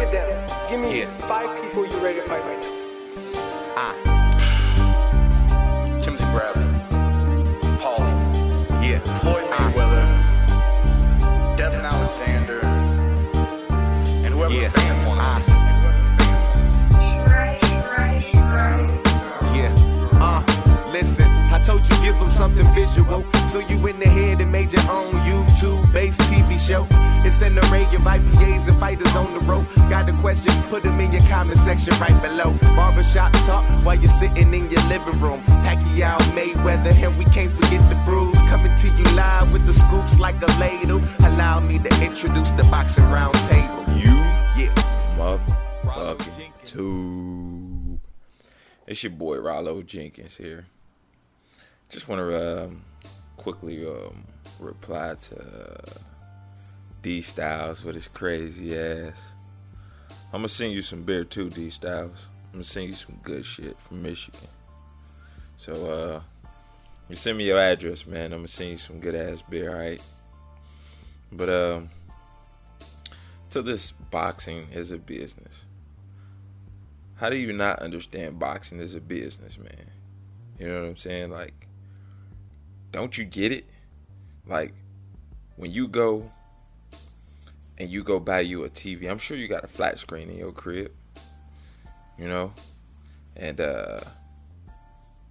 it down. Give me Yeah. 5 people you're ready to fight right now. Timothy Bradley, Paul, Yeah. Floyd Mayweather, Devin Alexander, and whoever Yeah. the fan wants. Yeah. Listen, I told you give them something visual. So you in the head and made your own YouTube-based TV show. It's an array of IPAs and fighters on the road. Got a question? Put them in your comment section right below. Barbershop talk while you're sitting in your living room. Pacquiao, Mayweather, and we can't forget the brews. Coming to you live with the scoops like a ladle. Allow me to introduce the boxing round table. Yeah. Motherfucking tube. It's your boy Rollo Jenkins here. Just want to quickly reply to Dstlyes with his crazy ass. I'm gonna send you some beer too, Dstlyes. I'm gonna send you some good shit from Michigan. So you send me your address, man. I'm gonna send you some good ass beer, alright? But to this boxing is a business. How do you not understand boxing is a business, man? You know what I'm saying? Like, don't you get it? Like, when you go and you go buy you a TV, I'm sure you got a flat screen in your crib, you know? And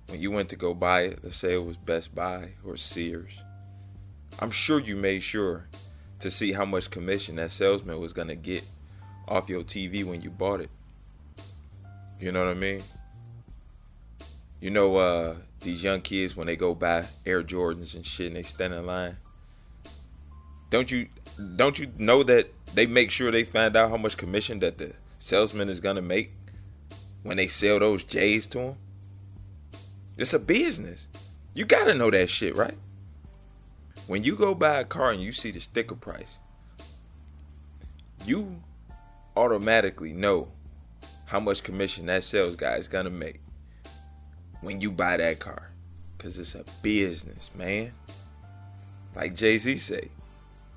when you went to go buy it, let's say it was Best Buy or Sears, I'm sure you made sure to see how much commission that salesman was going to get off your TV when you bought it. You know what I mean? You know, these young kids, when they go buy Air Jordans and shit and they stand in line, don't you know that they make sure they find out how much commission that the salesman is gonna make when they sell those J's to them? It's a business. You gotta know that shit, right? When you go buy a car and you see the sticker price, you automatically know how much commission that sales guy is gonna make when you buy that car, because it's a business, man. Like Jay-Z say,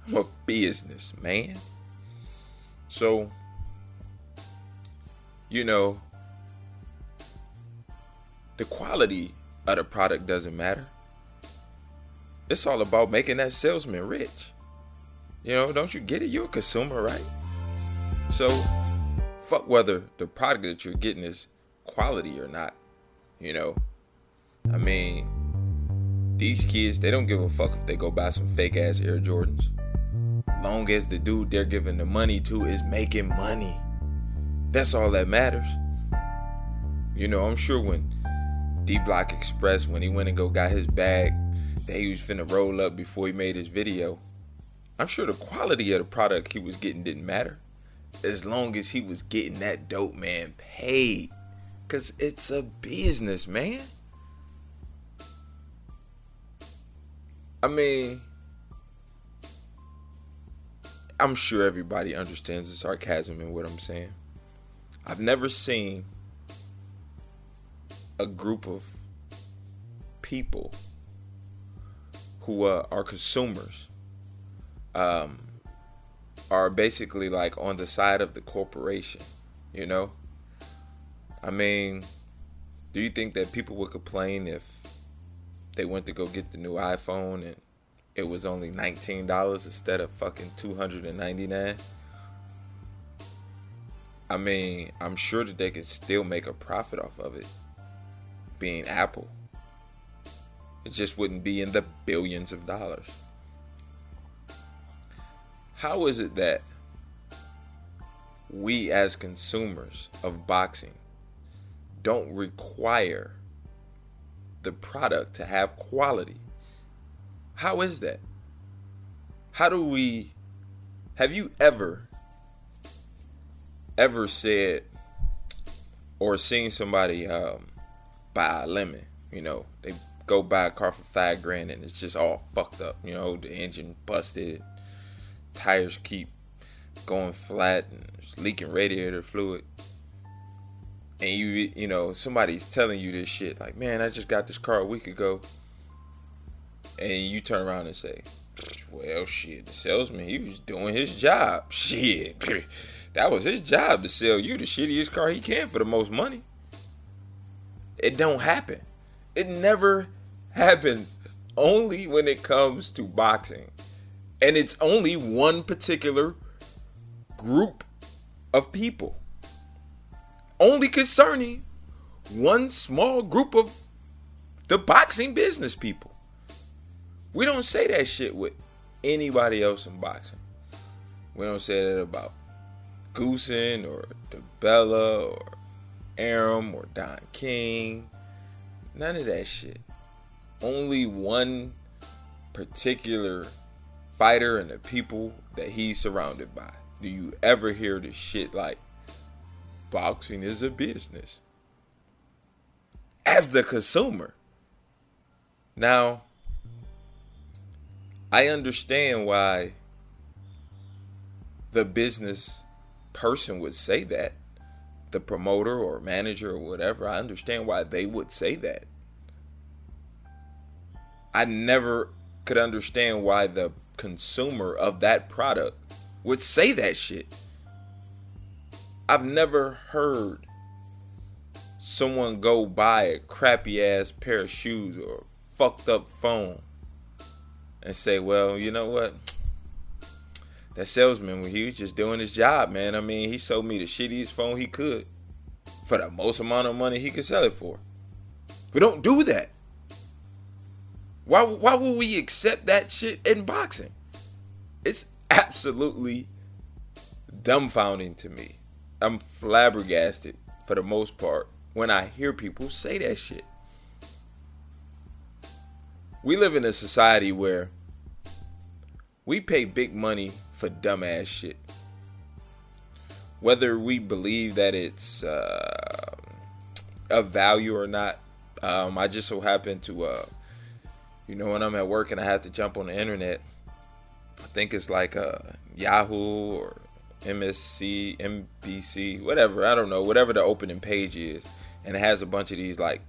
I'm a business man. So, you know, the quality of the product doesn't matter. It's all about making that salesman rich. You know, don't you get it? You're a consumer, right? So fuck whether the product that you're getting is quality or not. You know, I mean, these kids, they don't give a fuck if they go buy some fake ass Air Jordans. Long as the dude they're giving the money to is making money. That's all that matters. You know, I'm sure when D-Block Express, when he went and got his bag that he was finna roll up before he made his video, I'm sure the quality of the product he was getting didn't matter, as long as he was getting that dope man paid. Cause it's a business, man. I mean, I'm sure everybody understands the sarcasm in what I'm saying. I've never seen a group of people who are consumers are basically like on the side of the corporation, you know? I mean, do you think that people would complain if they went to go get the new iPhone and it was only $19 instead of fucking $299? I mean, I'm sure that they could still make a profit off of it, being Apple. It just wouldn't be in the billions of dollars. How is it that we as consumers of boxing don't require the product to have quality? How is that? Have you ever said or seen somebody buy a lemon? You know, they go buy a car for $5,000 and it's just all fucked up. You know, the engine busted, tires keep going flat, and it's leaking radiator fluid. And you know, somebody's telling you this shit, like, man, I just got this car a week ago. And you turn around and say, well, shit, the salesman, he was doing his job. Shit. That was his job, to sell you the shittiest car he can for the most money. It don't happen. It never happens. Only when it comes to boxing. And it's only one particular group of people. Only concerning one small group of the boxing business people. We don't say that shit with anybody else in boxing. We don't say that about Goosen or DeBella or Arum or Don King. None of that shit. Only one particular fighter and the people that he's surrounded by. Do you ever hear this shit like, boxing is a business? As the consumer. Now, I understand why the business person would say that. The promoter or manager or whatever. I understand why they would say that. I never could understand why the consumer of that product would say that shit. I've never heard someone go buy a crappy ass pair of shoes or a fucked up phone and say, well, you know what? That salesman, he was just doing his job, man. I mean, he sold me the shittiest phone he could for the most amount of money he could sell it for. We don't do that. Why would we accept that shit in boxing? It's absolutely dumbfounding to me. I'm flabbergasted for the most part when I hear people say that shit. We live in a society where we pay big money for dumbass shit. Whether we believe that it's of value or not. I just so happen to... when I'm at work and I have to jump on the internet, I think it's like Yahoo or MSC, NBC, whatever. I don't know. Whatever the opening page is. And it has a bunch of these like,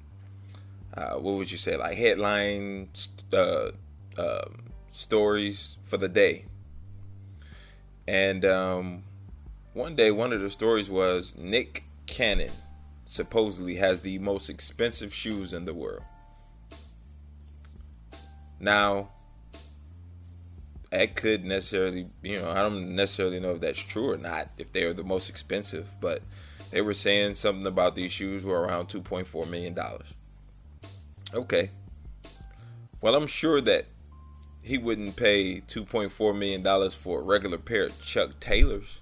what would you say? Like headline stories for the day. And one day, one of the stories was Nick Cannon supposedly has the most expensive shoes in the world. Now, that could necessarily, I don't necessarily know if that's true or not, if they're the most expensive, but they were saying something about these shoes were around $2.4 million. Okay. Well, I'm sure that he wouldn't pay $2.4 million for a regular pair of Chuck Taylors.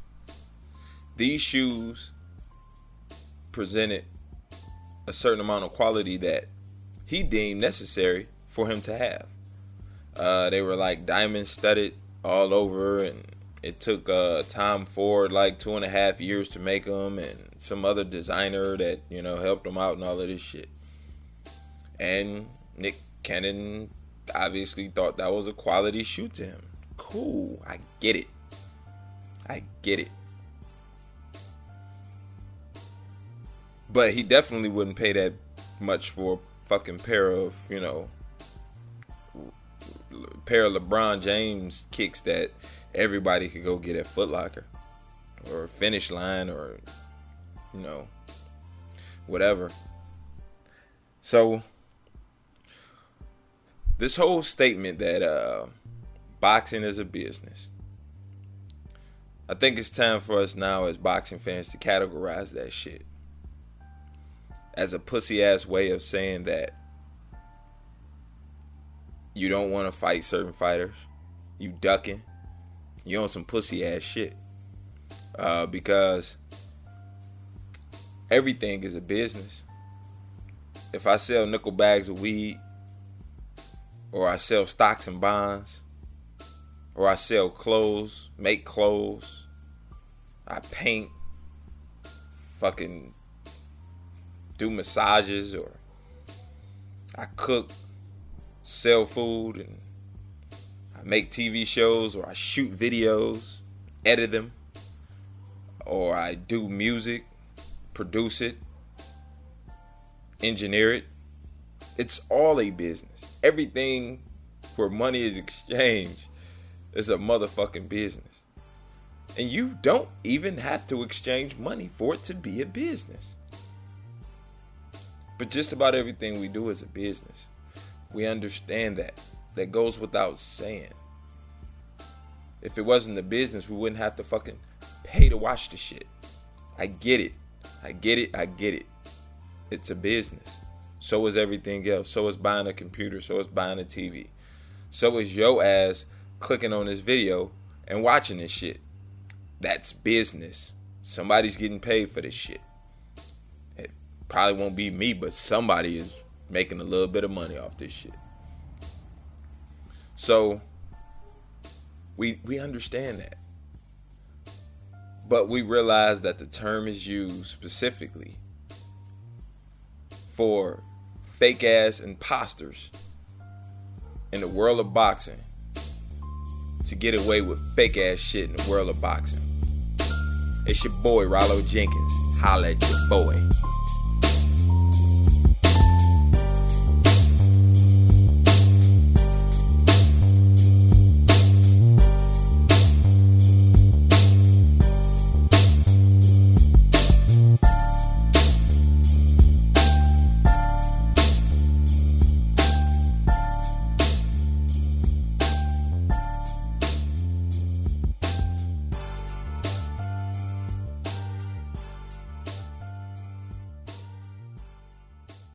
These shoes presented a certain amount of quality that he deemed necessary for him to have. They were like diamond studded all over, and it took Tom Ford like 2.5 years to make them, and some other designer that helped him out and all of this shit. And Nick Cannon obviously thought that was a quality shoe to him. Cool, I get it. But he definitely wouldn't pay that much for a fucking pair of LeBron James kicks that everybody could go get at Foot Locker or Finish Line or whatever. So this whole statement that boxing is a business, I think it's time for us now as boxing fans to categorize that shit as a pussy ass way of saying that you don't want to fight certain fighters. You ducking. You on some pussy ass shit. Because everything is a business. If I sell nickel bags of weed, or I sell stocks and bonds, or I sell clothes, make clothes, I paint, fucking do massages, or I cook, sell food, and I make TV shows, or I shoot videos, edit them, or I do music, produce it, engineer it. It's all a business. Everything where money is exchanged is a motherfucking business. And you don't even have to exchange money for it to be a business. But just about everything we do is a business. We understand that. That goes without saying. If it wasn't a business, we wouldn't have to fucking pay to watch the shit. I get it. I get it. It's a business. So is everything else. So is buying a computer. So is buying a TV. So is your ass clicking on this video and watching this shit. That's business. Somebody's getting paid for this shit. It probably won't be me, but somebody is making a little bit of money off this shit. So we understand that. But we realize that the term is used specifically for fake ass imposters in the world of boxing to get away with fake ass shit in the world of boxing. It's your boy Rollo Jenkins. Holla at your boy.